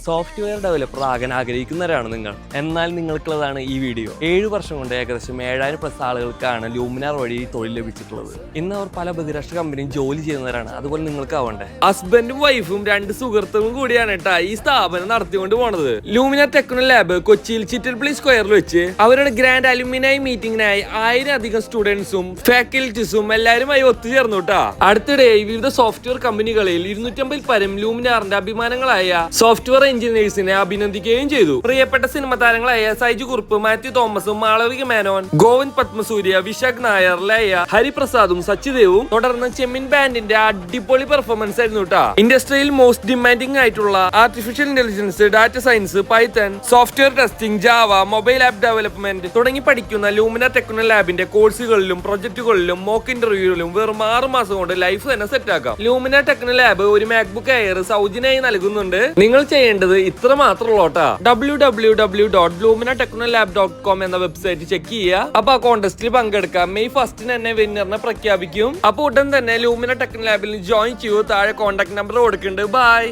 Software developer ആകാൻ ആഗ്രഹിക്കുന്നവരാണ് നിങ്ങൾ. എന്നാൽ നിങ്ങൾക്കുള്ളതാണ് ഈ വീഡിയോ. 7 വർഷം കൊണ്ട് ഏകദേശം 7000+ ആളുകൾക്കാണ് ലൂമിനാർ വഴി തൊഴിൽ ലഭിച്ചിട്ടുള്ളത്. ഇന്ന് അവർ പല ബഹിരാഷ്ട്ര കമ്പനിയും ജോലി ചെയ്യുന്നവരാണ്. അതുപോലെ നിങ്ങൾക്ക് ആവണ്ടേ? ഹസ്ബൻഡും വൈഫും 2 സുഹൃത്തുക്കളും കൂടിയാണ് കേട്ടാ ഈ സ്ഥാപനം നടത്തിക്കൊണ്ട് പോണത്. ലൂമിനാർ ടെക്നോ ലാബ് കൊച്ചിയിൽ ചിറ്റൽപ്പള്ളി സ്ക്വയറിൽ വെച്ച് അവരുടെ ഗ്രാൻഡ് അലുമിനായി മീറ്റിംഗിനായി 1000-അധികം സ്റ്റുഡൻസും ഫാക്കൽറ്റീസും എല്ലാവരുമായി ഒത്തുചേർന്നു കേട്ടാ. അടുത്തിടെ വിവിധ സോഫ്റ്റ്വെയർ കമ്പനികളിൽ 250 പരം ലൂമിനാറിന്റെ അഭിമാനങ്ങളായ സോഫ്റ്റ്വെയർ എഞ്ചിനീയേഴ്സിനെ അഭിനന്ദിക്കുകയും ചെയ്തു. പ്രിയപ്പെട്ട സിനിമ താരങ്ങളായ സൈജു കുറുപ്പ്, മാത്യു തോമസും, മാളവിക മേനോൻ, ഗോവിന്ദ് പത്മസൂര്യ, വിശാഖ് നായർ, ലയ, ഹരിപ്രസാദും, സച്ചിദേവും തുടർന്ന് ചെമ്മീൻ ബാൻഡിന്റെ അടിപൊളി പെർഫോമൻസ് ആയിരുന്നു കേട്ടാ. ഇൻഡസ്ട്രിയിൽ മോസ്റ്റ് ഡിമാൻഡിംഗ് ആയിട്ടുള്ള artificial intelligence, data science, Python, software testing, Java, mobile app development തുടങ്ങി പഠിക്കുന്ന ലൂമിനാർ ടെക്നോ ലാബിന്റെ കോഴ്സുകളിലും പ്രൊജക്ടുകളിലും മോക്ക് ഇന്റർവ്യൂകളിലും വെറും 6 മാസം കൊണ്ട് ലൈഫ് തന്നെ സെറ്റ് ആക്കാം. ലൂമിനാർ ടെക്നോ ലാബ് ഒരു മാക്ബുക്ക് എയർ സൗജന്യമായി നൽകുന്നുണ്ട്. നിങ്ങൾ ചെയ്യേണ്ടത് ഇത്ര മാത്രമുള്ളൂട്ടാ. www.luminartechnolab.com എന്ന വെബ്സൈറ്റ് ചെക്ക് ചെയ്യുക. അപ്പൊ ആ കോൺടെസ്റ്റിൽ പങ്കെടുക്കാം. മെയ് 1 തന്നെ വിന്നറിനെ പ്രഖ്യാപിക്കും. അപ്പൊ ഉടൻ തന്നെ ലൂമിനാർ ടെക്നോ ലാബിൽ ജോയിൻ ചെയ്യൂ. താഴെ കോൺടാക്ട് നമ്പർ കൊടുക്കുന്നുണ്ട്. ബൈ.